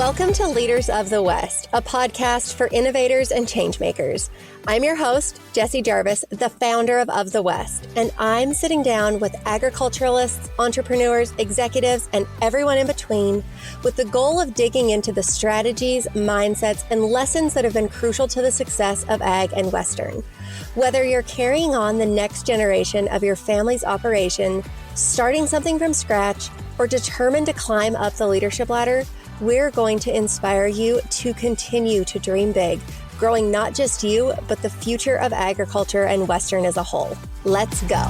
Welcome to Leaders of the West, a podcast for innovators and changemakers. I'm your host, Jessie Jarvis, the founder of the West, and I'm sitting down with agriculturalists, entrepreneurs, executives, and everyone in between with the goal of digging into the strategies, mindsets, and lessons that have been crucial to the success of ag and Western. Whether you're carrying on the next generation of your family's operation, starting something from scratch, or determined to climb up the leadership ladder, we're going to inspire you to continue to dream big, growing not just you, but the future of agriculture and Western as a whole. Let's go.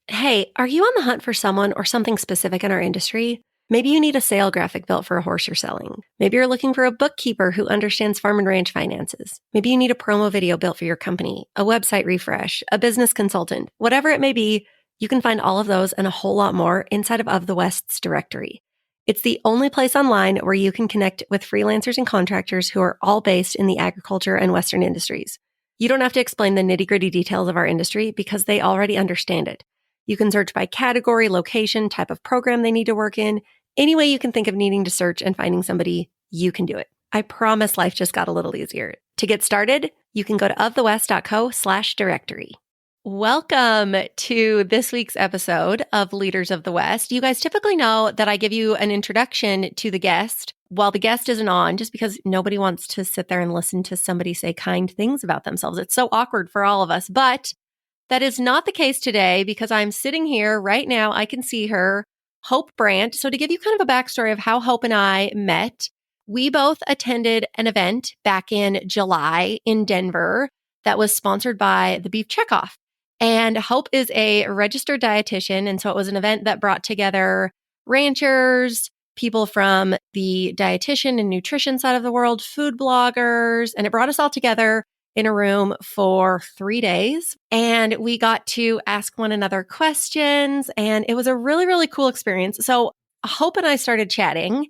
Hey, are you on the hunt for someone or something specific in our industry? Maybe you need a sale graphic built for a horse you're selling. Maybe you're looking for a bookkeeper who understands farm and ranch finances. Maybe you need a promo video built for your company, a website refresh, a business consultant. Whatever it may be, you can find all of those and a whole lot more inside of the West's directory. It's the only place online where you can connect with freelancers and contractors who are all based in the agriculture and Western industries. You don't have to explain the nitty-gritty details of our industry because they already understand it. You can search by category, location, type of program they need to work in. Any way you can think of needing to search and finding somebody, you can do it. I promise life just got a little easier. To get started, you can go to ofthewest.co/directory. Welcome to this week's episode of Leaders of the West. You guys typically know that I give you an introduction to the guest while the guest isn't on, just because nobody wants to sit there and listen to somebody say kind things about themselves. It's so awkward for all of us, but that is not the case today because I'm sitting here right now. I can see her, Hope Brandt. So to give you kind of a backstory of how Hope and I met, we both attended an event back in July in Denver that was sponsored by the Beef Checkoff. And Hope is a registered dietitian. And so it was an event that brought together ranchers, people from the dietitian and nutrition side of the world, food bloggers, and it brought us all together in a room for 3 days. And we got to ask one another questions. And it was a really, really cool experience. So Hope and I started chatting.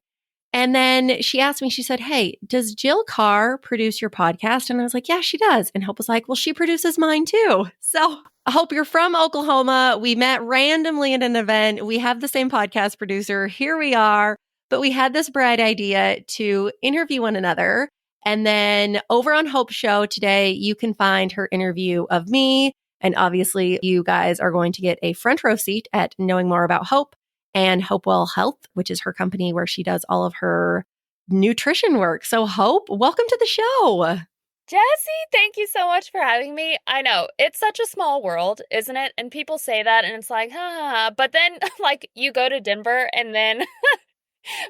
And then she asked me, she said, "Hey, does Jill Carr produce your podcast?" And I was like, "Yeah, she does." And Hope was like, "Well, she produces mine too." So Hope, you're from Oklahoma. We met randomly at an event. We have the same podcast producer. Here we are. But we had this bright idea to interview one another. And then over on Hope's show today, you can find her interview of me. And obviously, you guys are going to get a front row seat at knowing more about Hope and Hopewell Health, which is her company where she does all of her nutrition work. So Hope, welcome to the show. Jessie, thank you so much for having me. I know, it's such a small world, isn't it? And people say that and it's like, but then like you go to Denver and then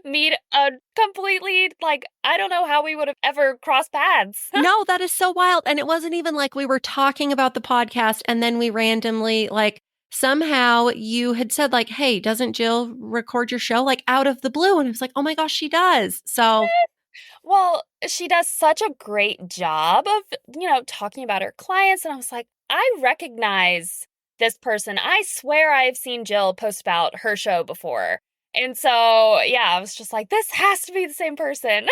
meet a completely, like, I don't know how we would have ever crossed paths. No, that is so wild. And it wasn't even like we were talking about the podcast and then we randomly, like, somehow you had said like, "Hey, doesn't Jill record your show?" Like out of the blue. And I was like, "Oh my gosh, she does." So, Well, she does such a great job of, talking about her clients. And I was like, I recognize this person. I swear I've seen Jill post about her show before. And so, yeah, I was just like, this has to be the same person.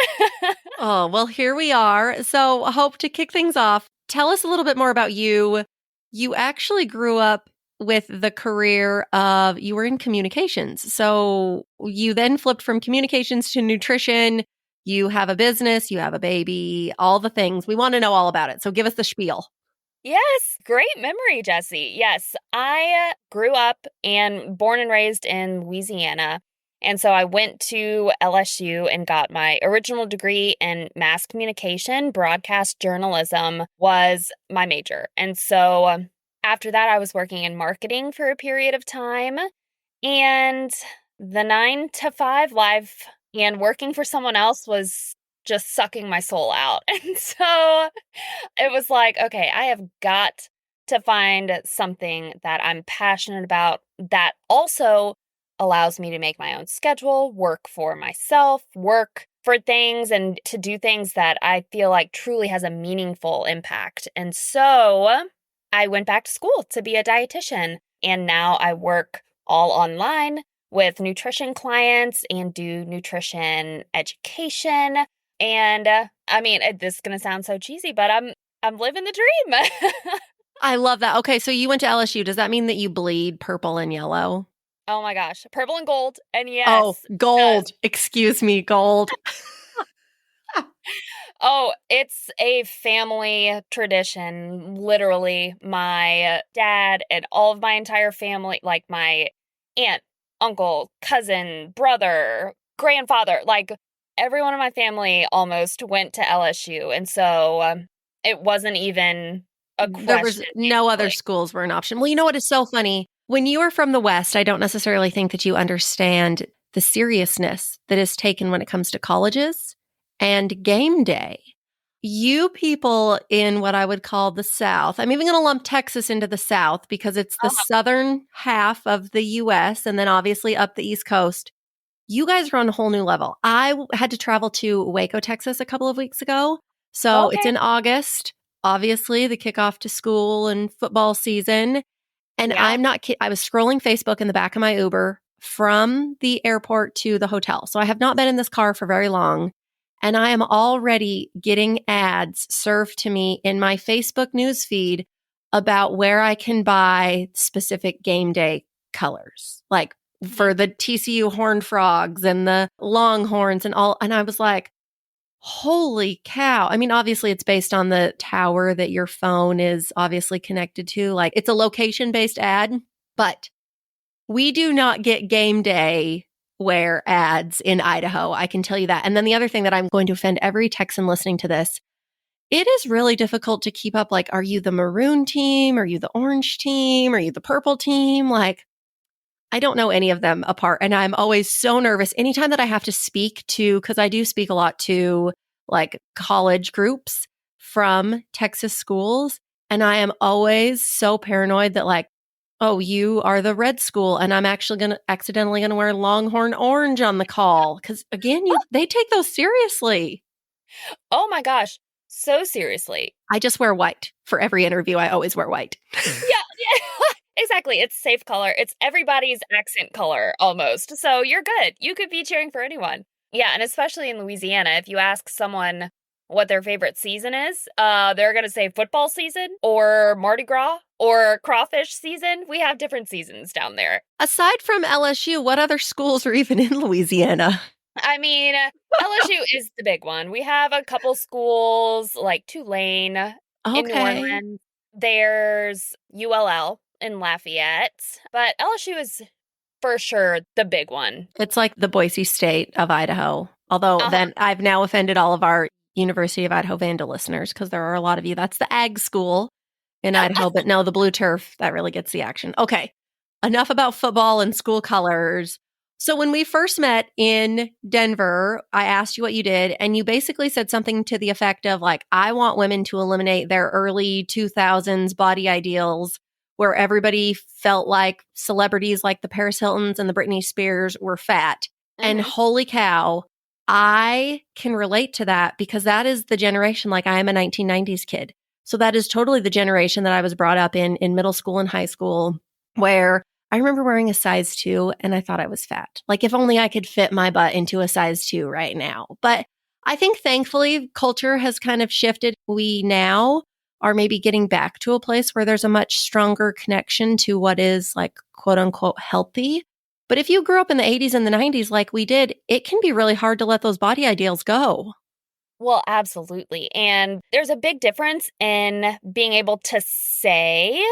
oh, well, here we are. So Hope, to kick things off, tell us a little bit more about you. You actually grew up with the career of, you were in communications. So you then flipped from communications to nutrition. You have a business, you have a baby, all the things. We want to know all about it. So give us the spiel. Yes, great memory, Jessie. Yes, I grew up and born and raised in Louisiana. And so I went to LSU and got my original degree in mass communication. Broadcast journalism was my major. And so after that, I was working in marketing for a period of time. And the 9-to-5 life and working for someone else was just sucking my soul out. And so it was like, okay, I have got to find something that I'm passionate about that also allows me to make my own schedule, work for myself, work for things, and to do things that I feel like truly has a meaningful impact. And so I went back to school to be a dietitian, and now I work all online with nutrition clients and do nutrition education. And this is going to sound so cheesy, but I'm living the dream. I love that. Okay, so you went to LSU. Does that mean that you bleed purple and yellow? Oh my gosh. Purple and gold. And Oh, yes, does. gold. Excuse me, gold. Oh, it's a family tradition. Literally, my dad and all of my entire family, like my aunt, uncle, cousin, brother, grandfather, like everyone in my family almost went to LSU. And so it wasn't even a There was question, no other basically. schools were an option. Well, you know what is so funny? When you are from the West, I don't necessarily think that you understand the seriousness that is taken when it comes to colleges and game day. You people in what I would call the South, I'm even going to lump Texas into the South because it's the Uh-huh. southern half of the US and then obviously up the East Coast. You guys are on a whole new level. Had to travel to Waco, Texas a couple of weeks ago. So it's Okay. in August, obviously, the kickoff to school and football season. And Yeah. I'm not kidding. I was scrolling Facebook in the back of my Uber from the airport to the hotel. So I have not been in this car for very long. And I am already getting ads served to me in my Facebook newsfeed about where I can buy specific game day colors, like Mhm. for the TCU Horned Frogs and the Longhorns and all. And I was like, holy cow. I mean, obviously, it's based on the tower that your phone is obviously connected to. Like, it's a location based ad, but we do not get game day wear ads in Idaho. I can tell you that. And then the other thing that I'm going to offend every Texan listening to this, it is really difficult to keep up. Like, are you the maroon team? Are you the orange team? Are you the purple team? Like, I don't know any of them apart. And I'm always so nervous anytime that I have to speak to, because I do speak a lot to like college groups from Texas schools. And I am always so paranoid that, like, oh, you are the red school. And I'm actually going to accidentally going to wear Longhorn orange on the call. Cause again, they take those seriously. Oh my gosh. So seriously. I just wear white for every interview. I always wear white. Yeah, yeah. Exactly. It's safe color. It's everybody's accent color almost. So you're good. You could be cheering for anyone. Yeah, and especially in Louisiana, if you ask someone what their favorite season is, they're gonna say football season or Mardi Gras or crawfish season. We have different seasons down there. Aside from LSU, what other schools are even in Louisiana? I mean, LSU is the big one. We have a couple schools like Tulane in New Okay. Orleans. There's ULL in Lafayette, but LSU is for sure the big one. It's like the Boise State of Idaho. Although Uh-huh. then I've now offended all of our University of Idaho Vandal listeners because there are a lot of you. That's the ag school in Idaho, but no, the blue turf, that really gets the action. Okay, enough about football and school colors. So when we first met in Denver, I asked you what you did, and you basically said something to the effect of like, I want women to eliminate their early 2000s body ideals where everybody felt like celebrities like the Paris Hiltons and the Britney Spears were fat. And Hmm. holy cow, I can relate to that because that is the generation, like I am a 1990s kid. So that is totally the generation that I was brought up in middle school and high school, where I remember wearing a size 2 and I thought I was fat. Like if only I could fit my butt into a size 2 right now. But I think thankfully culture has kind of shifted. We now are maybe getting back to a place where there's a much stronger connection to what is like quote unquote healthy. But if you grew up in the 80s and the 90s like we did, it can be really hard to let those body ideals go. Well, absolutely. And there's a big difference in being able to say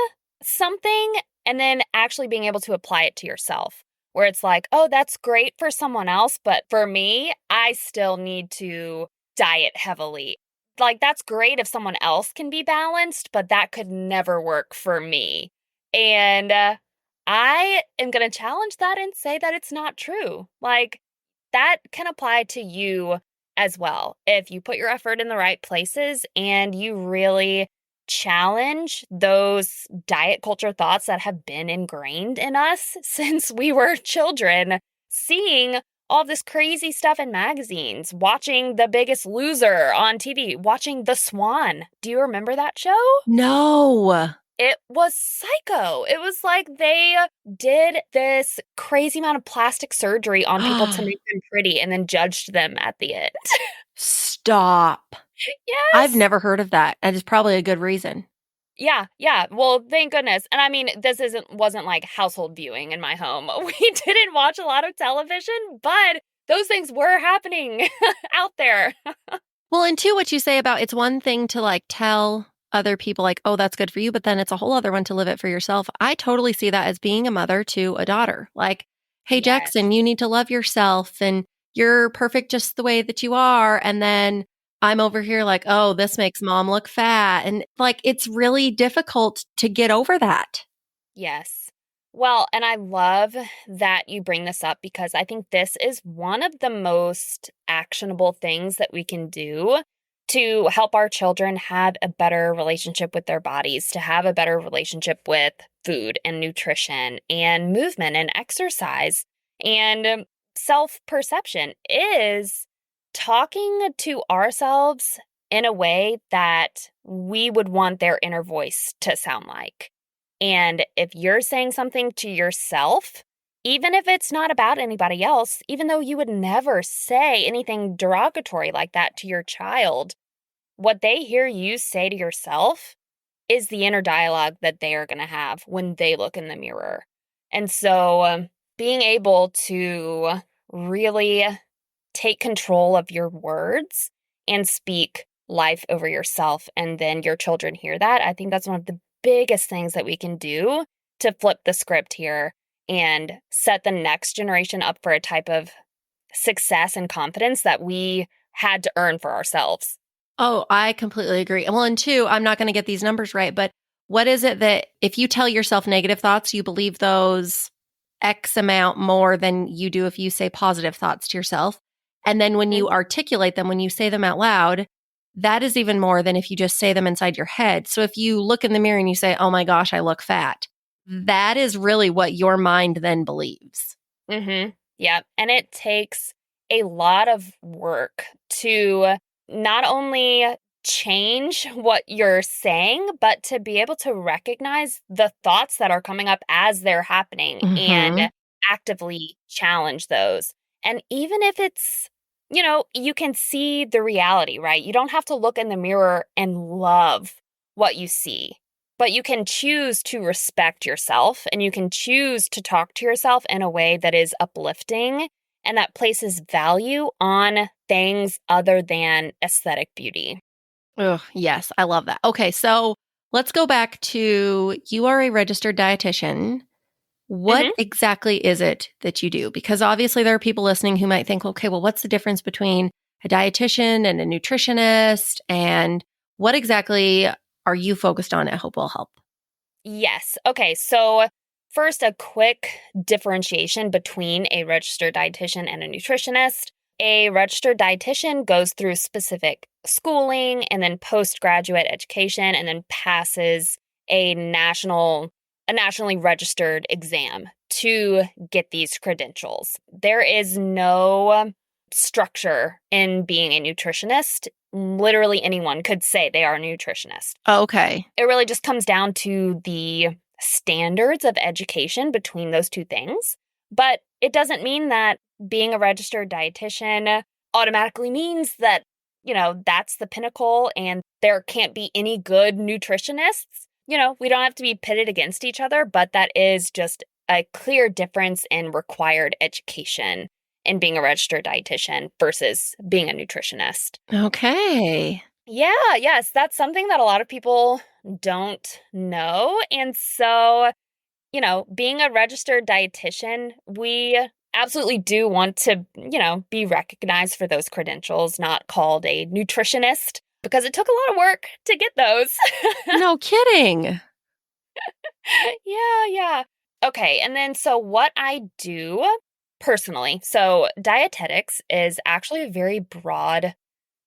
something and then actually being able to apply it to yourself, where it's like, oh, that's great for someone else, but for me, I still need to diet heavily. Like, that's great if someone else can be balanced, but that could never work for me. And I am going to challenge that and say that it's not true. Like, that can apply to you as well. If you put your effort in the right places and you really challenge those diet culture thoughts that have been ingrained in us since we were children, seeing all this crazy stuff in magazines, watching The Biggest Loser on TV, watching The Swan. Do you remember that show? No. It was psycho. It was like they did this crazy amount of plastic surgery on people to make them pretty and then judged them at the end. Stop. I've Yes. never heard of that. And it's probably a good reason. Yeah, yeah. Well, thank goodness. And I mean, this wasn't like household viewing in my home. We didn't watch a lot of television, but those things were happening out there. Well, and two, what you say about it's one thing to like tell other people like, oh, that's good for you, but then it's a whole other one to live it for yourself. I totally see that as being a mother to a daughter. Like, hey, Yes. Jackson, you need to love yourself and you're perfect just the way that you are. And then I'm over here like, oh, this makes mom look fat. And like, it's really difficult to get over that. Yes. Well, and I love that you bring this up because I think this is one of the most actionable things that we can do to help our children have a better relationship with their bodies, to have a better relationship with food and nutrition and movement and exercise and self perception is talking to ourselves in a way that we would want their inner voice to sound like. And if you're saying something to yourself, even if it's not about anybody else, even though you would never say anything derogatory like that to your child, what they hear you say to yourself is the inner dialogue that they are going to have when they look in the mirror. And so being able to really take control of your words and speak life over yourself, and then your children hear that, I think that's one of the biggest things that we can do to flip the script here and set the next generation up for a type of success and confidence that we had to earn for ourselves. Oh, I completely agree. Well, and two, I'm not going to get these numbers right, but what is it that if you tell yourself negative thoughts, you believe those X amount more than you do if you say positive thoughts to yourself? And then when Mhm. you articulate them, when you say them out loud, that is even more than if you just say them inside your head. So if you look in the mirror and you say, oh my gosh, I look fat, that is really what your mind then believes. Mm-hmm. Yeah. And it takes a lot of work to not only change what you're saying, but to be able to recognize the thoughts that are coming up as they're happening and Hmm. actively challenge those. And even if it's, you can see the reality, right? You don't have to look in the mirror and love what you see, but you can choose to respect yourself and you can choose to talk to yourself in a way that is uplifting and that places value on things other than aesthetic beauty. Oh, yes, I love that. Okay, so let's go back to you are a registered dietitian. What Hmm. exactly is it that you do? Because obviously there are people listening who might think, okay, well, what's the difference between a dietitian and a nutritionist? And what exactly are you focused on at Hope Will Help? Yes. Okay. So, first, a quick differentiation between a registered dietitian and a nutritionist. A registered dietitian goes through specific schooling and then postgraduate education and then passes a nationally registered exam to get these credentials. There is no structure in being a nutritionist. Literally anyone could say they are a nutritionist. Okay. It really just comes down to the standards of education between those two things. But it doesn't mean that being a registered dietitian automatically means that, that's the pinnacle and there can't be any good nutritionists. We don't have to be pitted against each other, but that is just a clear difference in required education in being a registered dietitian versus being a nutritionist. Okay. Yeah, yes, that's something that a lot of people don't know. And so, being a registered dietitian, we absolutely do want to, be recognized for those credentials, not called a nutritionist, because it took a lot of work to get those. No kidding. Yeah, yeah. Okay, and then so what I do personally, so dietetics is actually a very broad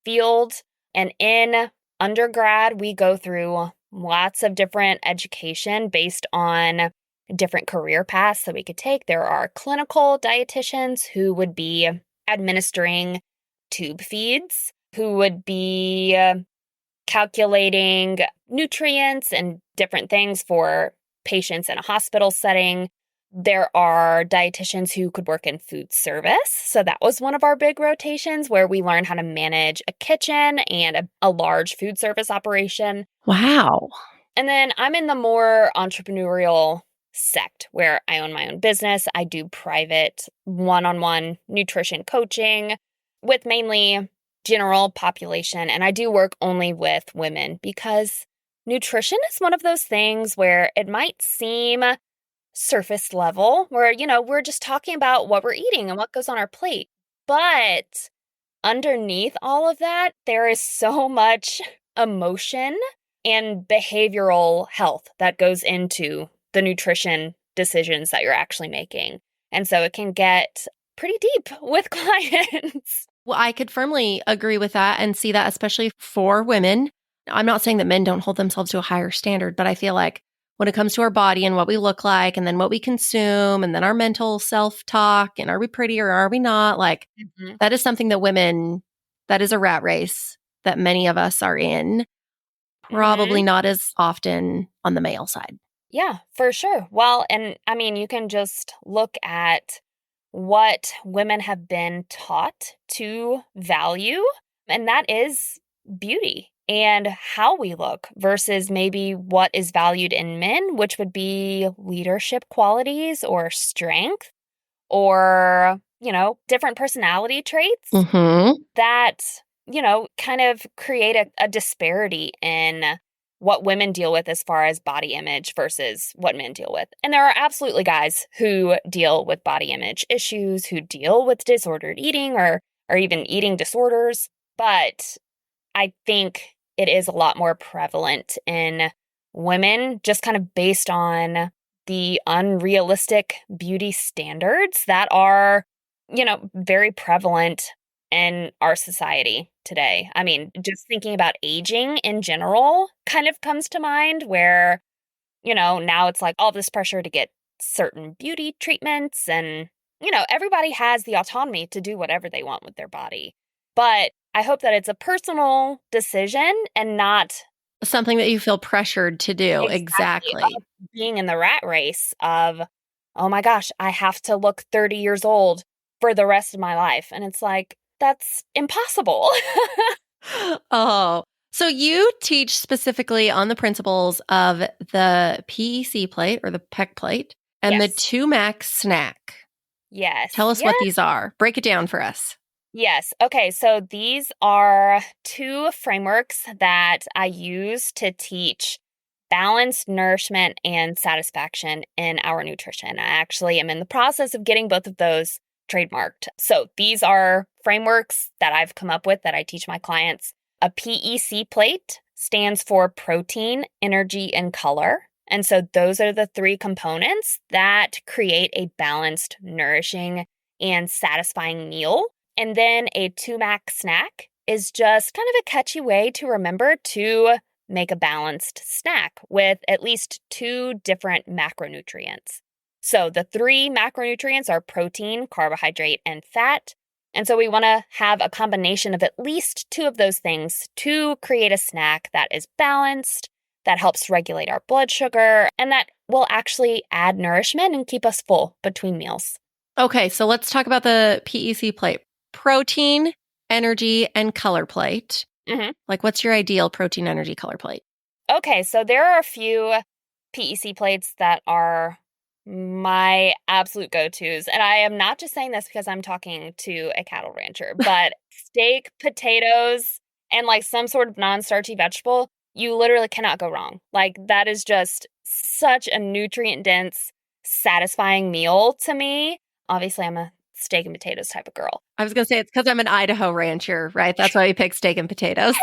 field. And in undergrad, we go through lots of different education based on different career paths that we could take. There are clinical dietitians who would be administering tube feeds, who would be calculating nutrients and different things for patients in a hospital setting. There are dietitians who could work in food service. So that was one of our big rotations where we learned how to manage a kitchen and a large food service operation. Wow. And then I'm in the more entrepreneurial sect where I own my own business. I do private one-on-one nutrition coaching with mainly general population. And I do work only with women because nutrition is one of those things where it might seem surface level, where, we're just talking about what we're eating and what goes on our plate. But underneath all of that, there is so much emotion and behavioral health that goes into the nutrition decisions that you're actually making. And so it can get pretty deep with clients. Well, I could firmly agree with that and see that, especially for women. I'm not saying that men don't hold themselves to a higher standard, but I feel like when it comes to our body and what we look like, and then what we consume, and then our mental self-talk, and are we pretty or are we not? Like, that is something that women, that is a rat race that many of us are in, probably not as often on the male side. Yeah, for sure. Well, and I mean, you can just look at what women have been taught to value, and that is beauty and how we look versus maybe what is valued in men, which would be leadership qualities or strength or, different personality traits that, kind of create a disparity in what women deal with as far as body image versus what men deal with. And there are absolutely guys who deal with body image issues, who deal with disordered eating or even eating disorders. But I think it is a lot more prevalent in women, just kind of based on the unrealistic beauty standards that are, very prevalent in our society today. I mean, just thinking about aging in general kind of comes to mind where, now it's like all this pressure to get certain beauty treatments and, everybody has the autonomy to do whatever they want with their body. But I hope that it's a personal decision and not something that you feel pressured to do. Exactly. Being in the rat race of, oh my gosh, I have to look 30 years old for the rest of my life. And it's like, that's impossible. Oh, so you teach specifically on the principles of the PEC plate or the PEC plate and the 2 max snack. Yes. Tell us what these are. Break it down for us. Yes. Okay. So these are 2 frameworks that I use to teach balance, nourishment, and satisfaction in our nutrition. I actually am in the process of getting both of those trademarked. So these are frameworks that I've come up with that I teach my clients. A PEC plate stands for protein, energy, and color. And so those are the 3 components that create a balanced, nourishing, and satisfying meal. And then a 2 max snack is just kind of a catchy way to remember to make a balanced snack with at least 2 different macronutrients. So the 3 macronutrients are protein, carbohydrate, and fat. And so we want to have a combination of at least 2 of those things to create a snack that is balanced, that helps regulate our blood sugar, and that will actually add nourishment and keep us full between meals. Okay, so let's talk about the PEC plate. Protein, energy, and color plate. Like, what's your ideal protein, energy, color plate? Okay, so there are a few PEC plates that are my absolute go-tos. And I am not just saying this because I'm talking to a cattle rancher, but steak, potatoes, and like some sort of non-starchy vegetable, you literally cannot go wrong. Like, that is just such a nutrient-dense, satisfying meal to me. Obviously, I'm a steak and potatoes type of girl. I was going to say it's because I'm an Idaho rancher, right? That's why we pick steak and potatoes.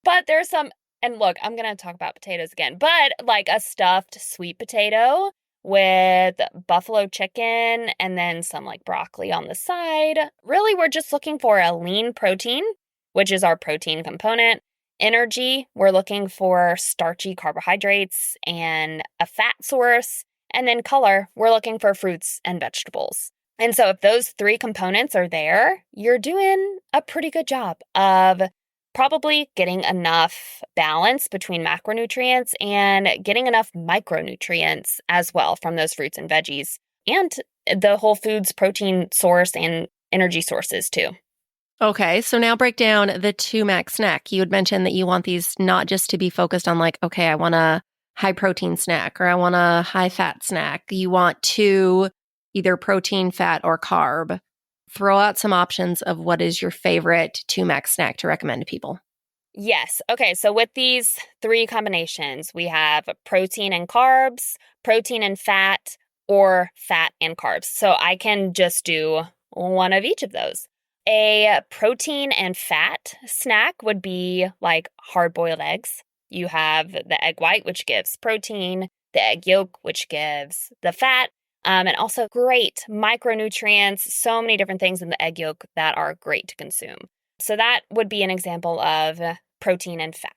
But there's some, and look, I'm going to talk about potatoes again, but like a stuffed sweet potato with buffalo chicken and then some like broccoli on the side. Really, we're just looking for a lean protein, which is our protein component. Energy, we're looking for starchy carbohydrates and a fat source. And then color, we're looking for fruits and vegetables. And so if those 3 components are there, you're doing a pretty good job of probably getting enough balance between macronutrients and getting enough micronutrients as well from those fruits and veggies and the whole foods protein source and energy sources too. Okay, so now break down the two max snack. You had mentioned that you want these not just to be focused on like, okay, I want a high protein snack or I want a high fat snack. You want two, either protein, fat, or carb. Throw out some options of what is your favorite two max snack to recommend to people. Yes. Okay. So with these three combinations, we have protein and carbs, protein and fat, or fat and carbs. So I can just do one of each of those. A protein and fat snack would be like hard boiled eggs. You have the egg white, which gives protein, the egg yolk, which gives the fat, and also great micronutrients, so many different things in the egg yolk that are great to consume. So that would be an example of protein and fat.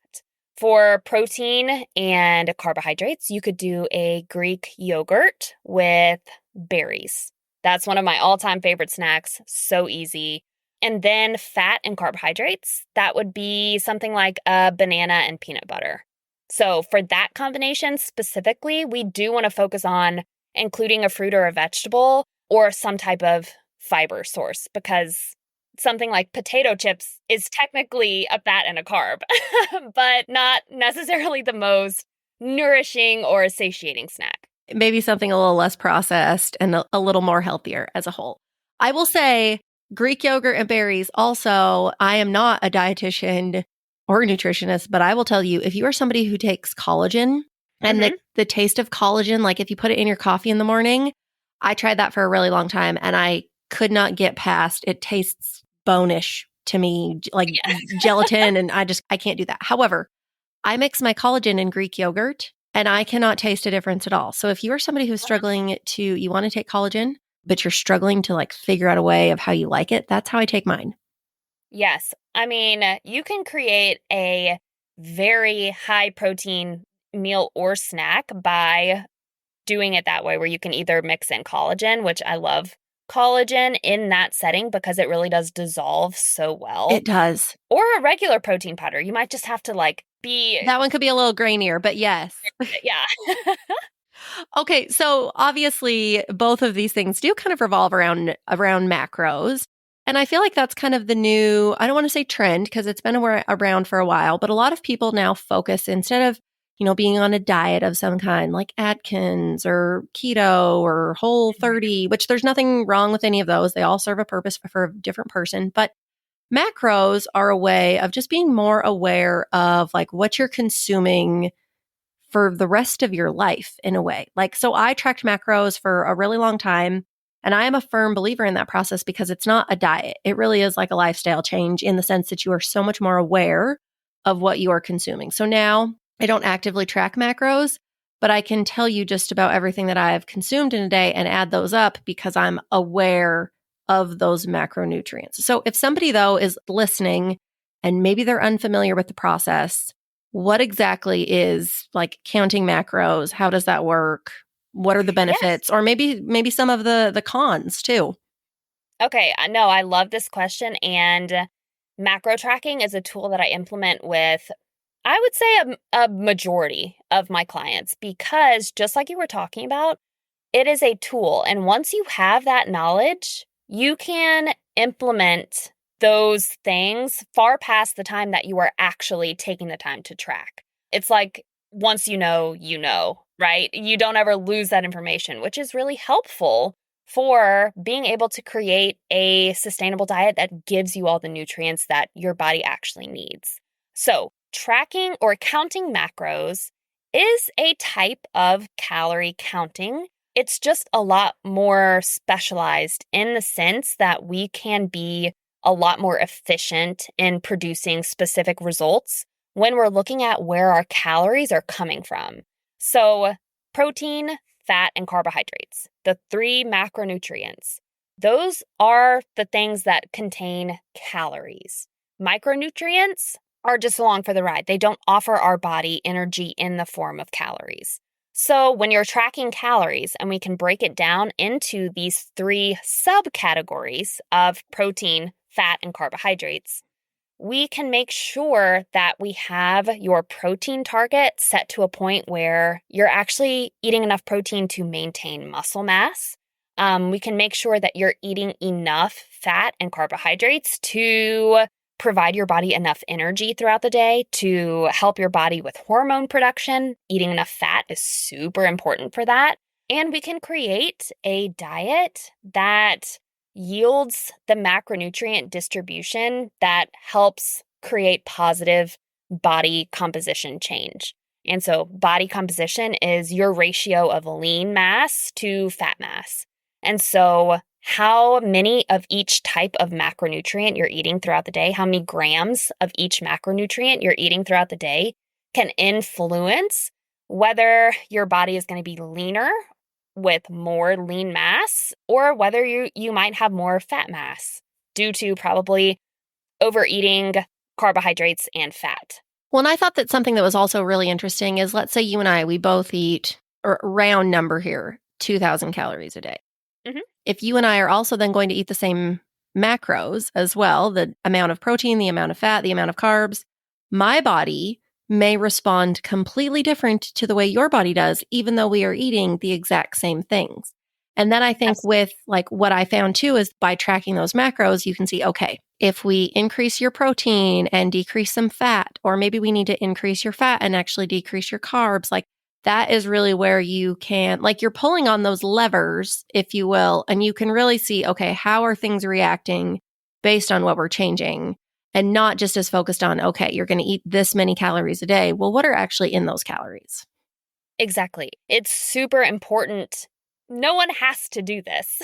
For protein and carbohydrates, you could do a Greek yogurt with berries. That's one of my all-time favorite snacks. So easy. And then fat and carbohydrates, that would be something like a banana and peanut butter. So for that combination specifically, we do want to focus on including a fruit or a vegetable or some type of fiber source, because something like potato chips is technically a fat and a carb, but not necessarily the most nourishing or satiating snack. Maybe something a little less processed and a little more healthier as a whole. I will say Greek yogurt and berries. Also, I am not a dietitian or a nutritionist, but I will tell you, if you are somebody who takes collagen and the taste of collagen, like if you put it in your coffee in the morning, I tried that for a really long time and I could not get past it. Tastes bonish to me, like gelatin, and I can't do that. However, I mix my collagen in Greek yogurt and I cannot taste a difference at all. So if you are somebody who's struggling you want to take collagen, but you're struggling to like figure out a way of how you like it, that's how I take mine. Yes. I mean, you can create a very high protein meal or snack by doing it that way, where you can either mix in collagen, which I love collagen in that setting because it really does dissolve so well. It does. Or a regular protein powder. You might just have to like be... That one could be a little grainier, but yes. Yeah. Okay, so obviously both of these things do kind of revolve around macros. And I feel like that's kind of the new, I don't want to say trend because it's been around for a while, but a lot of people now focus instead of, being on a diet of some kind like Atkins or keto or Whole30, which there's nothing wrong with any of those. They all serve a purpose for a different person. But macros are a way of just being more aware of like what you're consuming for the rest of your life in a way. Like, so I tracked macros for a really long time. And I am a firm believer in that process because it's not a diet. It really is like a lifestyle change in the sense that you are so much more aware of what you are consuming. So now I don't actively track macros, but I can tell you just about everything that I've consumed in a day and add those up because I'm aware of those macronutrients. So if somebody though is listening and maybe they're unfamiliar with the process, what exactly is like counting macros? How does that work? What are the benefits? Yes. Or maybe some of the cons too. Okay, no, I love this question. And macro tracking is a tool that I implement with, I would say, a majority of my clients, because just like you were talking about, it is a tool. And once you have that knowledge, you can implement those things far past the time that you are actually taking the time to track. It's like once you know, right? You don't ever lose that information, which is really helpful for being able to create a sustainable diet that gives you all the nutrients that your body actually needs. So, tracking or counting macros is a type of calorie counting. It's just a lot more specialized in the sense that we can be a lot more efficient in producing specific results when we're looking at where our calories are coming from. So, protein, fat, and carbohydrates, the three macronutrients, those are the things that contain calories. Micronutrients are just along for the ride. They don't offer our body energy in the form of calories. So when you're tracking calories, and we can break it down into these three subcategories of protein, fat, and carbohydrates, we can make sure that we have your protein target set to a point where you're actually eating enough protein to maintain muscle mass, We can make sure that you're eating enough fat and carbohydrates to provide your body enough energy throughout the day to help your body with hormone production. Eating enough fat is super important for that. And we can create a diet that yields the macronutrient distribution that helps create positive body composition change. And so body composition is your ratio of lean mass to fat mass. And so how many of each type of macronutrient you're eating throughout the day, how many grams of each macronutrient you're eating throughout the day can influence whether your body is going to be leaner with more lean mass or whether you might have more fat mass due to probably overeating carbohydrates and fat. Well, and I thought that something that was also really interesting is, let's say you and I, we both eat, or round number here, 2,000 calories a day. Mm-hmm. If you and I are also then going to eat the same macros as well, the amount of protein, the amount of fat, the amount of carbs, my body may respond completely different to the way your body does, even though we are eating the exact same things. And then I think with like what I found too is by tracking those macros, you can see, okay, if we increase your protein and decrease some fat, or maybe we need to increase your fat and actually decrease your carbs, like that is really where you can, like you're pulling on those levers, if you will, and you can really see, okay, how are things reacting based on what we're changing? And not just as focused on, okay, you're going to eat this many calories a day. Well, what are actually in those calories? Exactly. It's super important. No one has to do this.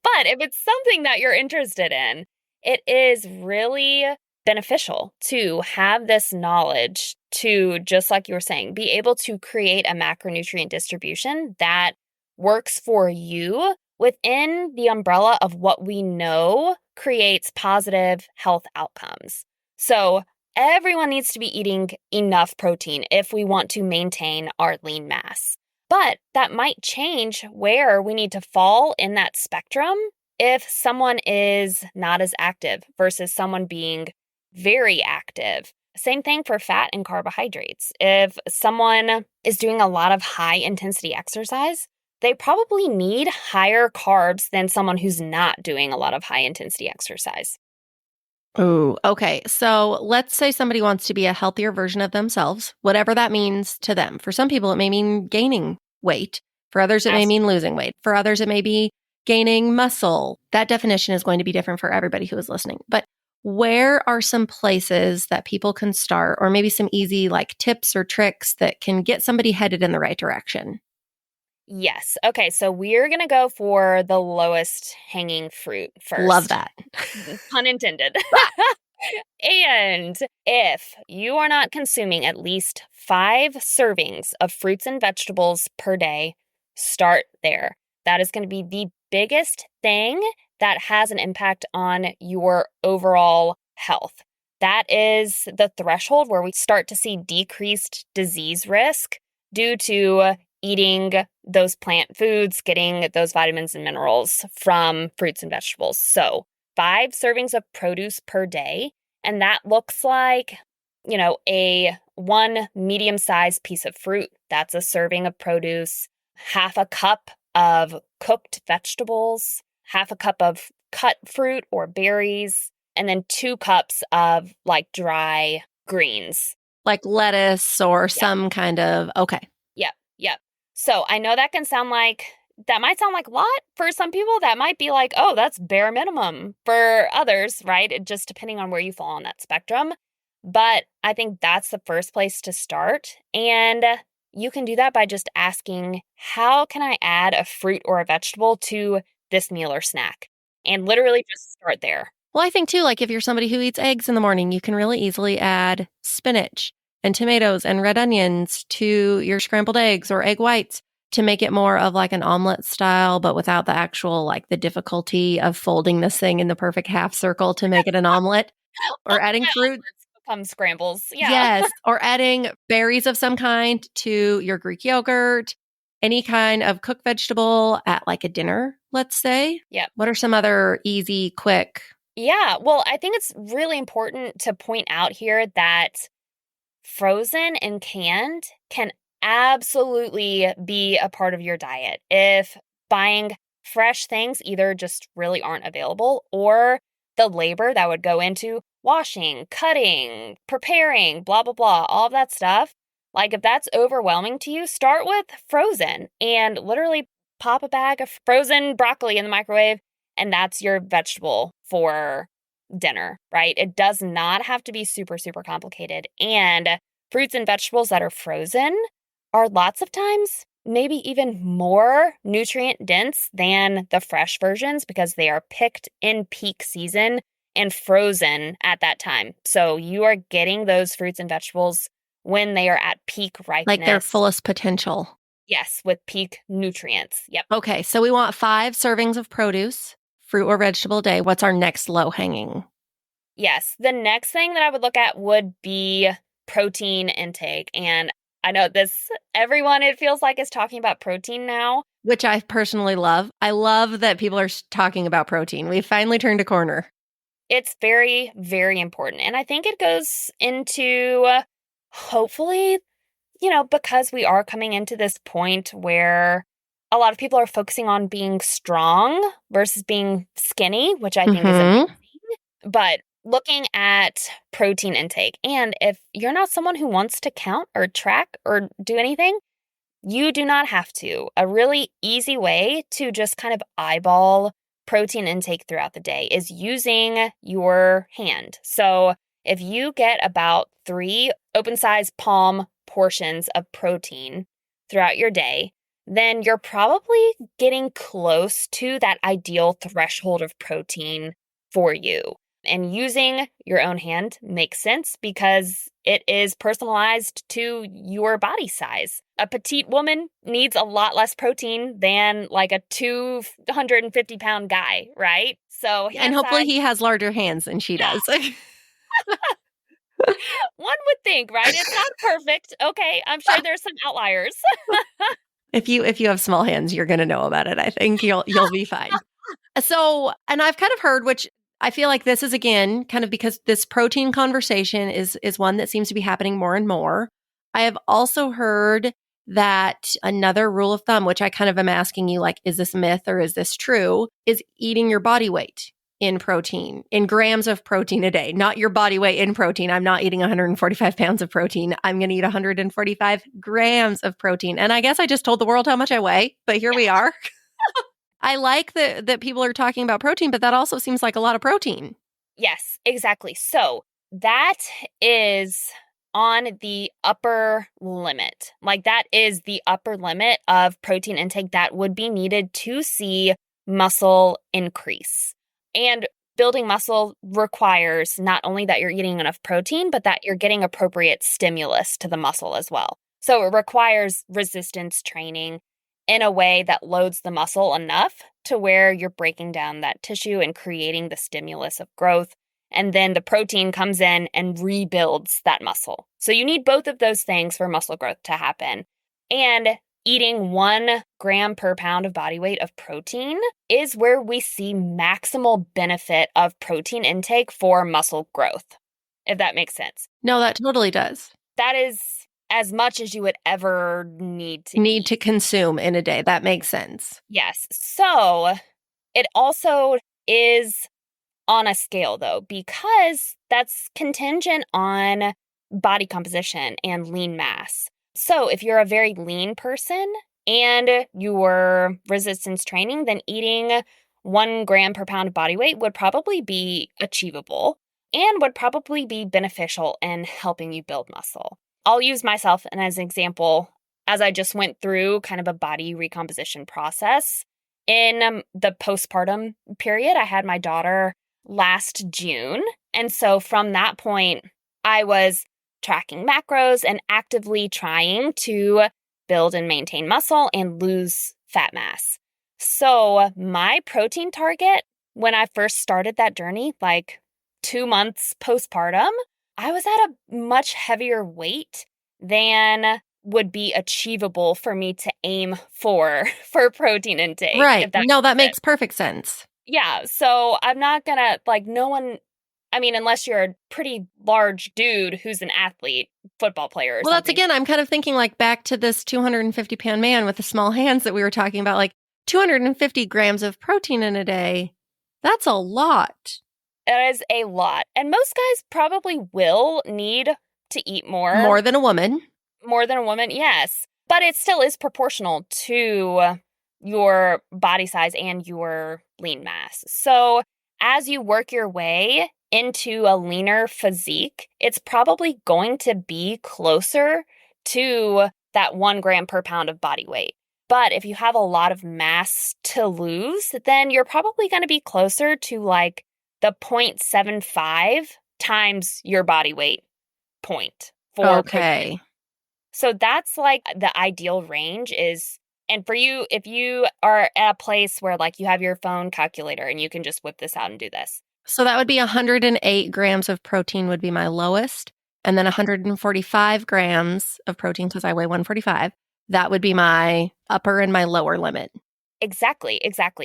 But if it's something that you're interested in, it is really beneficial to have this knowledge to, just like you were saying, be able to create a macronutrient distribution that works for you within the umbrella of what we know creates positive health outcomes. So everyone needs to be eating enough protein if we want to maintain our lean mass. But that might change where we need to fall in that spectrum if someone is not as active versus someone being very active. Same thing for fat and carbohydrates. If someone is doing a lot of high intensity exercise, they probably need higher carbs than someone who's not doing a lot of high intensity exercise. Oh, okay. So let's say somebody wants to be a healthier version of themselves, whatever that means to them. For some people, it may mean gaining weight. For others, it may mean losing weight. For others, it may be gaining muscle. That definition is going to be different for everybody who is listening. But where are some places that people can start, or maybe some easy like tips or tricks that can get somebody headed in the right direction? Yes. Okay, so we're going to go for the lowest hanging fruit first. Love that. Pun intended. And if you are not consuming at least 5 servings of fruits and vegetables per day, start there. That is going to be the biggest thing that has an impact on your overall health. That is the threshold where we start to see decreased disease risk due to eating those plant foods, getting those vitamins and minerals from fruits and vegetables. So 5 servings of produce per day. And that looks like, a 1 medium-sized piece of fruit. That's a serving of produce, half a cup of cooked vegetables, half a cup of cut fruit or berries, and then 2 cups of like dry greens. Like lettuce or some kind of, okay. Yep. So I know that might sound like a lot for some people. That might be like, oh, that's bare minimum for others, right? It just depending on where you fall on that spectrum. But I think that's the first place to start. And you can do that by just asking, how can I add a fruit or a vegetable to this meal or snack? And literally just start there. Well, I think too, like if you're somebody who eats eggs in the morning, you can really easily add spinach and tomatoes and red onions to your scrambled eggs or egg whites to make it more of like an omelet style, but without the actual, like the difficulty of folding this thing in the perfect half circle to make it an omelet. Or adding fruit. Become scrambles. Yeah. Yes. Or adding berries of some kind to your Greek yogurt, any kind of cooked vegetable at like a dinner, let's say. Yeah. What are some other easy, quick? Yeah. Well, I think it's really important to point out here that frozen and canned can absolutely be a part of your diet. If buying fresh things either just really aren't available, or the labor that would go into washing, cutting, preparing, blah, blah, blah, all of that stuff. Like if that's overwhelming to you, start with frozen and literally pop a bag of frozen broccoli in the microwave, and that's your vegetable for dinner, right? It does not have to be super, super complicated. And fruits and vegetables that are frozen are lots of times maybe even more nutrient dense than the fresh versions because they are picked in peak season and frozen at that time. So you are getting those fruits and vegetables when they are at peak ripeness. Like their fullest potential. Yes, with peak nutrients. Yep. Okay, so we want 5 servings of produce, fruit or vegetable a day. What's our next low hanging? Yes, the next thing that I would look at would be protein intake. And I know everyone, it feels like, is talking about protein now. Which I personally love. I love that people are talking about protein. We finally turned a corner. It's very, very important. And I think it goes into, hopefully, because we are coming into this point where a lot of people are focusing on being strong versus being skinny, which I think is amazing. But looking at protein intake, and if you're not someone who wants to count or track or do anything, you do not have to. A really easy way to just kind of eyeball protein intake throughout the day is using your hand. So if you get about 3 open-sized palm portions of protein throughout your day, then you're probably getting close to that ideal threshold of protein for you. And using your own hand makes sense because it is personalized to your body size. A petite woman needs a lot less protein than like a 250-pound guy, right? So, and hopefully he has larger hands than she does. One would think, right? It's not perfect. Okay, I'm sure there's some outliers. If you have small hands, you're going to know about it. I think you'll be fine. So, and I've kind of heard, which I feel like this is, again, kind of because this protein conversation is one that seems to be happening more and more. I have also heard that another rule of thumb, which I kind of am asking you, like, is this myth or is this true, is eating your body weight in protein, in grams of protein a day, not your body weight in protein. I'm not eating 145 pounds of protein. I'm going to eat 145 grams of protein. And I guess I just told the world how much I weigh, but here we are. I like that people are talking about protein, but that also seems like a lot of protein. Yes, exactly. So that is on the upper limit. Like that is the upper limit of protein intake that would be needed to see muscle increase. And building muscle requires not only that you're eating enough protein, but that you're getting appropriate stimulus to the muscle as well. So it requires resistance training in a way that loads the muscle enough to where you're breaking down that tissue and creating the stimulus of growth. And then the protein comes in and rebuilds that muscle. So you need both of those things for muscle growth to happen. And eating 1 gram per pound of body weight of protein is where we see maximal benefit of protein intake for muscle growth, if that makes sense. No, that totally does. That is as much as you would ever need to consume in a day. That makes sense. Yes. So it also is on a scale, though, because that's contingent on body composition and lean mass. So if you're a very lean person and you're resistance training, then eating 1 gram per pound of body weight would probably be achievable and would probably be beneficial in helping you build muscle. I'll use myself as an example as I just went through kind of a body recomposition process. In the postpartum period, I had my daughter last June. And so from that point, I was tracking macros and actively trying to build and maintain muscle and lose fat mass. So my protein target when I first started that journey, like 2 months postpartum, I was at a much heavier weight than would be achievable for me to aim for protein intake. Right. No, that makes perfect sense. Yeah. So I'm not going to, no one, unless you're a pretty large dude who's an athlete, football player or something. Well, that's, again, I'm kind of thinking back to this 250-pound man with the small hands that we were talking about. 250 grams of protein in a day. That's a lot. It is a lot. And most guys probably will need to eat more. More than a woman. More than a woman, yes. But it still is proportional to your body size and your lean mass. So as you work your way into a leaner physique, it's probably going to be closer to that 1 gram per pound of body weight. But if you have a lot of mass to lose, then you're probably going to be closer to like the 0.75 times your body weight point for protein. So that's like the ideal range is, and for you, if you are at a place where like you have your phone calculator and you can just whip this out and do this. So that would be 108 grams of protein would be my lowest. And then 145 grams of protein, because I weigh 145, that would be my upper and my lower limit. Exactly.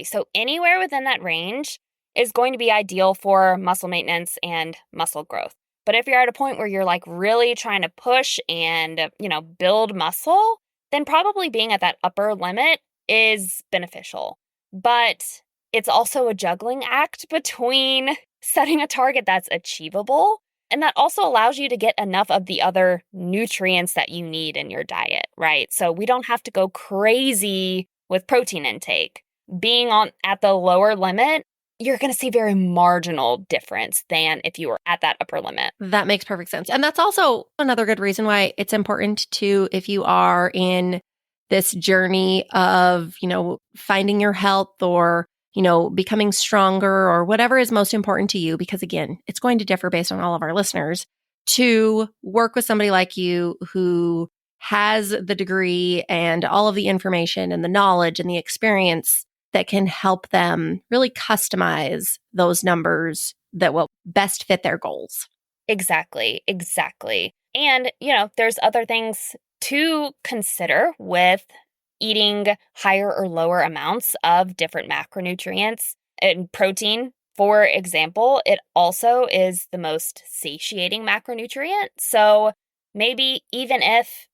So anywhere within that range is going to be ideal for muscle maintenance and muscle growth. But if you're at a point where you're like really trying to push and, build muscle, then probably being at that upper limit is beneficial. But it's also a juggling act between setting a target that's achievable, and that also allows you to get enough of the other nutrients that you need in your diet, right? So we don't have to go crazy with protein intake. Being at the lower limit, you're going to see very marginal difference than if you were at that upper limit. That makes perfect sense. And that's also another good reason why it's important to, if you are in this journey of, finding your health or, becoming stronger or whatever is most important to you, because again, it's going to differ based on all of our listeners, to work with somebody like you who has the degree and all of the information and the knowledge and the experience that can help them really customize those numbers that will best fit their goals. Exactly. And, there's other things to consider with eating higher or lower amounts of different macronutrients. And protein, for example, it also is the most satiating macronutrient. So maybe even if,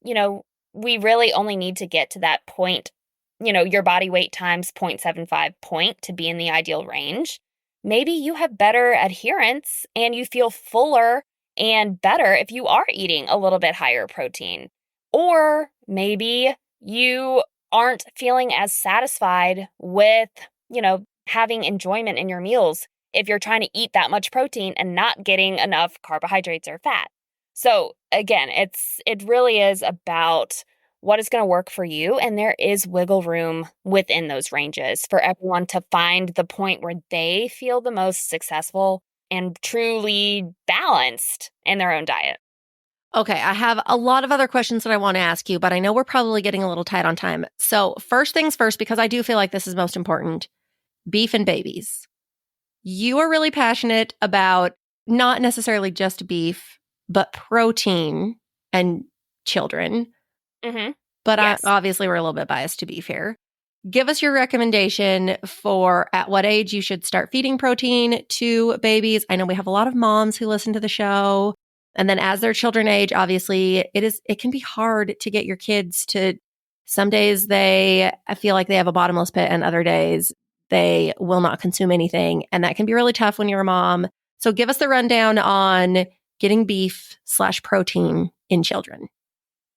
we really only need to get to that point, your body weight times 0.75 point to be in the ideal range, maybe you have better adherence and you feel fuller and better if you are eating a little bit higher protein. Or maybe you aren't feeling as satisfied with, having enjoyment in your meals if you're trying to eat that much protein and not getting enough carbohydrates or fat. So again, it really is about what is going to work for you. And there is wiggle room within those ranges for everyone to find the point where they feel the most successful and truly balanced in their own diet. Okay, I have a lot of other questions that I want to ask you, but I know we're probably getting a little tight on time. So first things first, because I do feel like this is most important, beef and babies. You are really passionate about not necessarily just beef, but protein and children. Mm-hmm. But yes. Obviously we're a little bit biased to beef here. Give us your recommendation for at what age you should start feeding protein to babies. I know we have a lot of moms who listen to the show. And then as their children age, obviously it can be hard to get your kids to, some days I feel like they have a bottomless pit and other days they will not consume anything. And that can be really tough when you're a mom. So give us the rundown on getting beef/protein in children.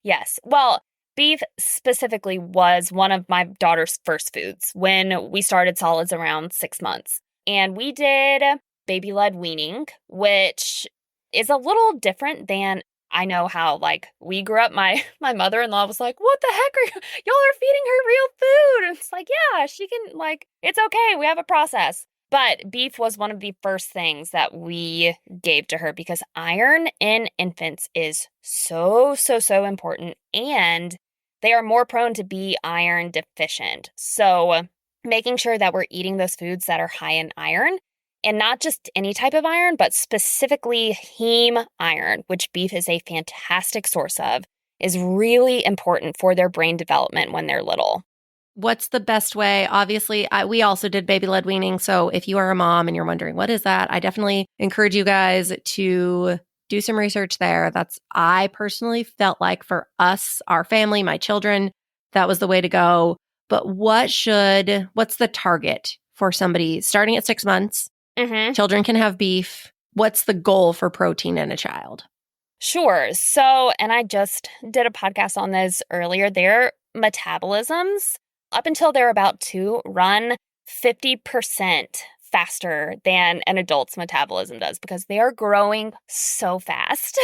Yes. Well, beef specifically was one of my daughter's first foods when we started solids around 6 months. And we did baby-led weaning, which is a little different than, I know how, like, we grew up, my mother-in-law was like, what the heck are y'all are feeding her real food? And it's like, yeah, she can, like, it's okay. We have a process. But beef was one of the first things that we gave to her because iron in infants is so important, and they are more prone to be iron deficient. So making sure that we're eating those foods that are high in iron, and not just any type of iron, but specifically heme iron, which beef is a fantastic source of, is really important for their brain development when they're little. What's the best way? Obviously, we also did baby-led weaning. So if you are a mom and you're wondering, what is that? I definitely encourage you guys to do some research there. I personally felt like for us, our family, my children, that was the way to go. but what's the target for somebody starting at 6 months? Mm-hmm. Children can have beef. What's the goal for protein in a child? Sure. So, and I just did a podcast on this earlier. Their metabolisms, up until they're about 2, run 50% faster than an adult's metabolism does because they are growing so fast.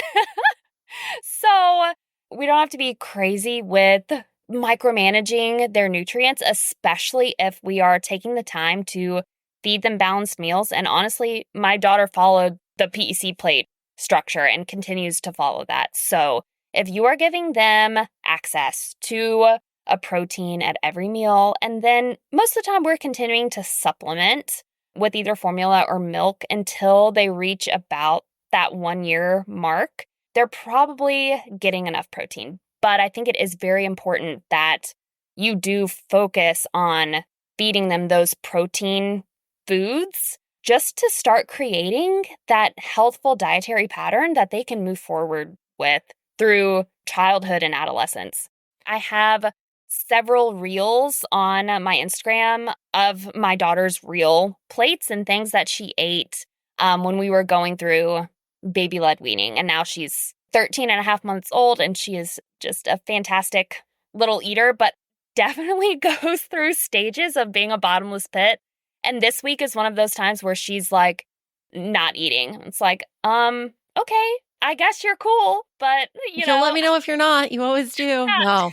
So, we don't have to be crazy with micromanaging their nutrients, especially if we are taking the time to feed them balanced meals. And honestly, my daughter followed the PEC Plate structure and continues to follow that. So if you are giving them access to a protein at every meal, and then most of the time we're continuing to supplement with either formula or milk until they reach about that 1 year mark, they're probably getting enough protein. But I think it is very important that you do focus on feeding them those protein foods just to start creating that healthful dietary pattern that they can move forward with through childhood and adolescence. I have several reels on my Instagram of my daughter's real plates and things that she ate when we were going through baby-led weaning. And now she's 13 and a half months old, and she is just a fantastic little eater, but definitely goes through stages of being a bottomless pit. And this week is one of those times where she's like not eating. It's like, okay, I guess you're cool, but You'll let me know if you're not. You always do. Yeah. No.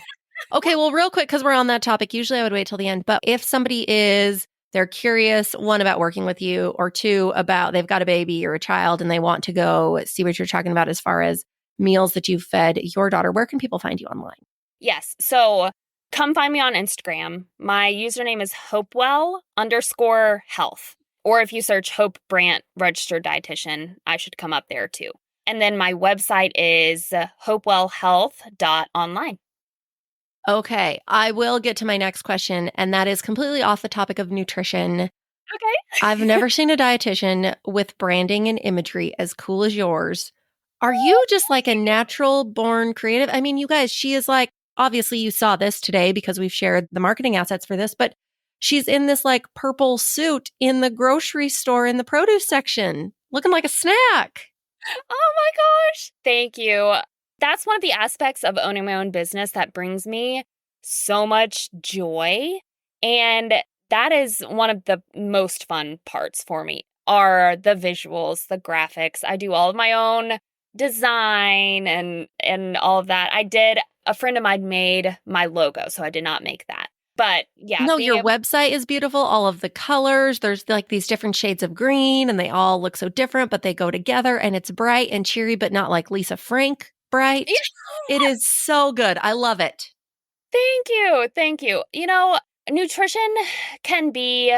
Okay, well, real quick, because we're on that topic, usually I would wait till the end. But if somebody they're curious, 1, about working with you, or 2, about they've got a baby or a child and they want to go see what you're talking about as far as meals that you've fed your daughter, where can people find you online? Yes. So come find me on Instagram. My username is hopewell_health. Or if you search Hope Brandt Registered Dietitian, I should come up there too. And then my website is hopewellhealth.online. Okay, I will get to my next question, and that is completely off the topic of nutrition. Okay. I've never seen a dietitian with branding and imagery as cool as yours. Are you just like a natural born creative? I mean, you guys, she is like, obviously you saw this today because we've shared the marketing assets for this, but she's in this like purple suit in the grocery store in the produce section, looking like a snack. Oh my gosh. Thank you. That's one of the aspects of owning my own business that brings me so much joy. And that is one of the most fun parts for me are the visuals, the graphics. I do all of my own design and all of that. A friend of mine made my logo, so I did not make that. But yeah. No, your website is beautiful. All of the colors, there's like these different shades of green and they all look so different, but they go together and it's bright and cheery, but not like Lisa Frank bright. It is so good. I love it. Thank you. Thank you. Nutrition can be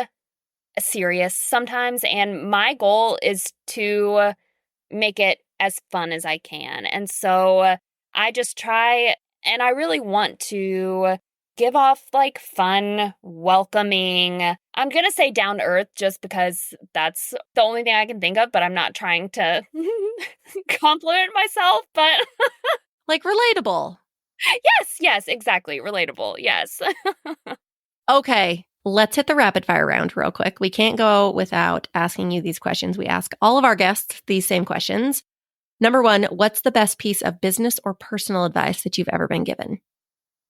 serious sometimes, and my goal is to make it as fun as I can. And so I just try, and I really want to give off like fun, welcoming, I'm going to say down to earth just because that's the only thing I can think of, but I'm not trying to compliment myself, but like relatable. Yes, exactly. Relatable. Yes. Okay, let's hit the rapid fire round real quick. We can't go without asking you these questions. We ask all of our guests these same questions. Number 1, what's the best piece of business or personal advice that you've ever been given?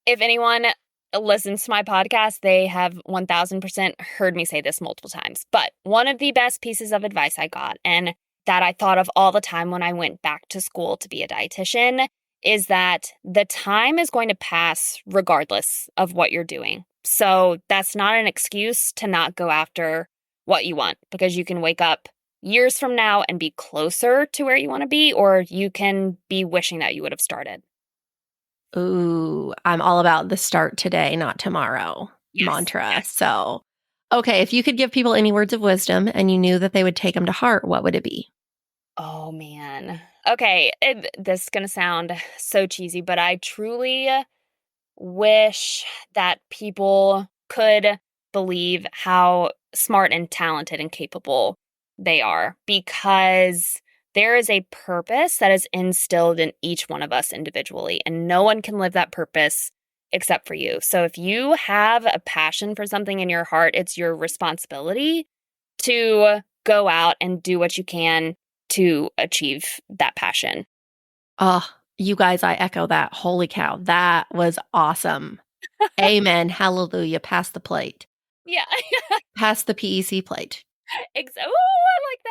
If anyone listens to my podcast, they have 1000% heard me say this multiple times. But one of the best pieces of advice I got, and that I thought of all the time when I went back to school to be a dietitian, is that the time is going to pass regardless of what you're doing. So that's not an excuse to not go after what you want, because you can wake up years from now and be closer to where you want to be, or you can be wishing that you would have started. Ooh, I'm all about the start today, not tomorrow mantra. Yes. So, okay, if you could give people any words of wisdom and you knew that they would take them to heart, what would it be? Oh, man. Okay, this is going to sound so cheesy, but I truly wish that people could believe how smart and talented and capable they are, because there is a purpose that is instilled in each one of us individually, and no one can live that purpose except for you. So if you have a passion for something in your heart, it's your responsibility to go out and do what you can to achieve that passion. Oh, you guys, I echo that. Holy cow. That was awesome. Amen. Hallelujah. Pass the plate. Yeah. Pass the PEC plate. Oh, I like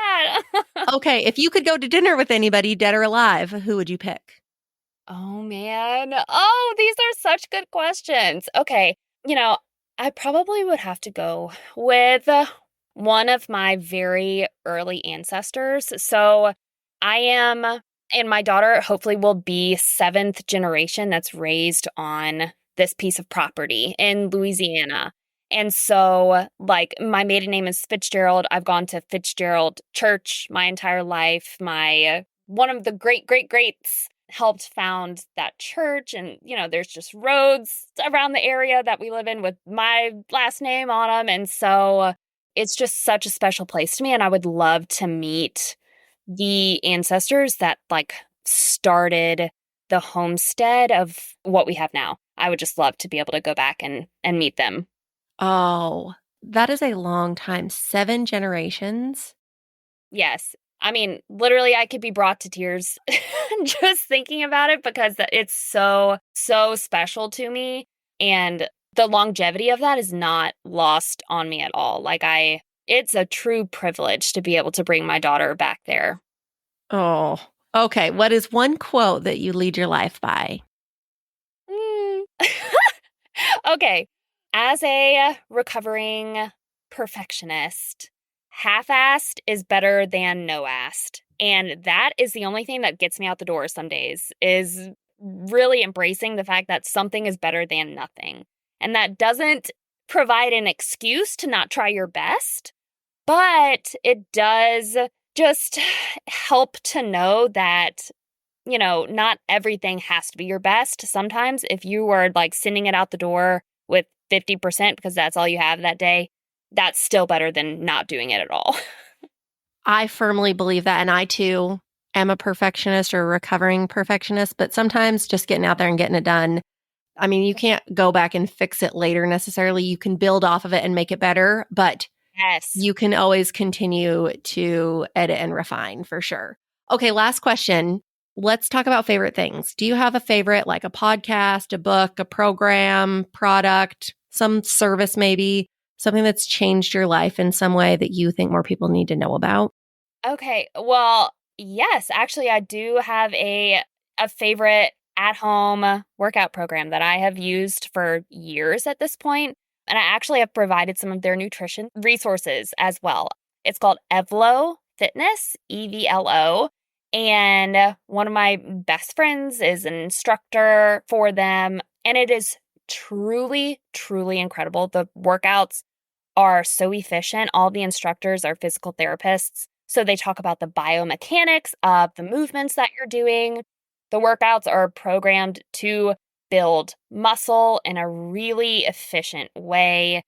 that. Okay, if you could go to dinner with anybody, dead or alive, who would you pick? Oh, man. Oh, these are such good questions. Okay. I probably would have to go with one of my very early ancestors. So I am, and my daughter hopefully will be seventh generation that's raised on this piece of property in Louisiana. And so, like, my maiden name is Fitzgerald. I've gone to Fitzgerald Church my entire life. My one of the great great greats helped found that church, and there's just roads around the area that we live in with my last name on them, and so it's just such a special place to me, and I would love to meet the ancestors that like started the homestead of what we have now. I would just love to be able to go back and meet them. Oh, that is a long time. 7 generations. Yes. I mean, literally, I could be brought to tears just thinking about it because it's so, so special to me. And the longevity of that is not lost on me at all. It's a true privilege to be able to bring my daughter back there. Oh, okay. What is one quote that you lead your life by? Mm. Okay. As a recovering perfectionist, half-assed is better than no-assed. And that is the only thing that gets me out the door some days, is really embracing the fact that something is better than nothing. And that doesn't provide an excuse to not try your best, but it does just help to know that not everything has to be your best. Sometimes if you are like sending it out the door with 50% because that's all you have that day, that's still better than not doing it at all. I firmly believe that. And I too am a perfectionist or a recovering perfectionist, but sometimes just getting out there and getting it done. I mean, you can't go back and fix it later necessarily. You can build off of it and make it better, but Yes. you can always continue to edit and refine for sure. Okay, last question. Let's talk about favorite things. Do you have a favorite, like a podcast, a book, a program, product, some service maybe, something that's changed your life in some way that you think more people need to know about? Okay. Well, yes, actually I do have a favorite at-home workout program that I have used for years at this point, and I actually have provided some of their nutrition resources as well. It's called Evlo Fitness, EVLO, and one of my best friends is an instructor for them, and it is truly, truly incredible. The workouts are so efficient. All the instructors are physical therapists. So they talk about the biomechanics of the movements that you're doing. The workouts are programmed to build muscle in a really efficient way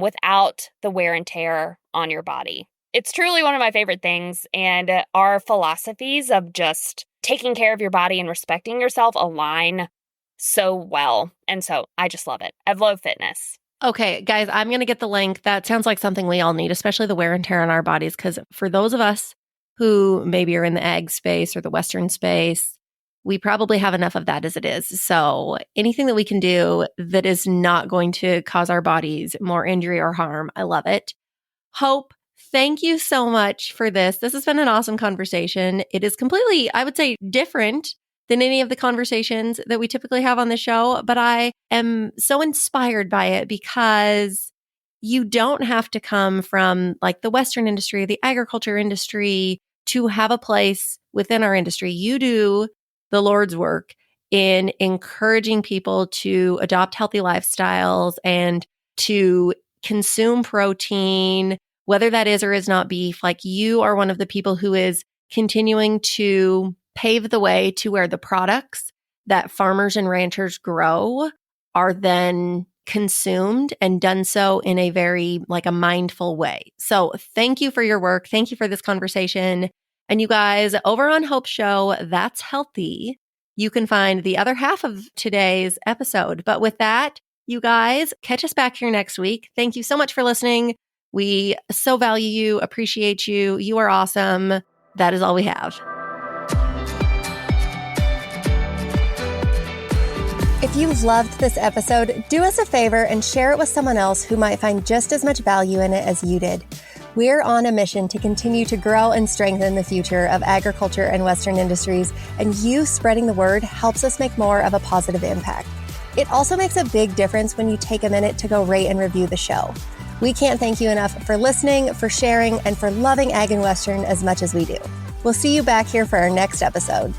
without the wear and tear on your body. It's truly one of my favorite things. And our philosophies of just taking care of your body and respecting yourself align so well. And so I just love it. Evlo Fitness. Okay, guys, I'm going to get the link. That sounds like something we all need, especially the wear and tear on our bodies. Because for those of us who maybe are in the ag space or the Western space, we probably have enough of that as it is. So anything that we can do that is not going to cause our bodies more injury or harm, I love it. Hope, thank you so much for this. This has been an awesome conversation. It is completely, I would say, different than any of the conversations that we typically have on the show, but I am so inspired by it because you don't have to come from like the Western industry, the agriculture industry to have a place within our industry. You do the Lord's work in encouraging people to adopt healthy lifestyles and to consume protein, whether that is or is not beef. Like you are one of the people who is continuing to pave the way to where the products that farmers and ranchers grow are then consumed and done so in a very like a mindful way. So thank you for your work. Thank you for this conversation. And you guys over on Hope Show, That's Healthy. you can find the other half of today's episode. But with that, you guys, catch us back here next week. Thank you so much for listening. We so value you, appreciate you. You are awesome. That is all we have. If you loved this episode, do us a favor and share it with someone else who might find just as much value in it as you did. We're on a mission to continue to grow and strengthen the future of agriculture and Western industries, and you spreading the word helps us make more of a positive impact. It also makes a big difference when you take a minute to go rate and review the show. We can't thank you enough for listening, for sharing, and for loving Ag and Western as much as we do. We'll see you back here for our next episode.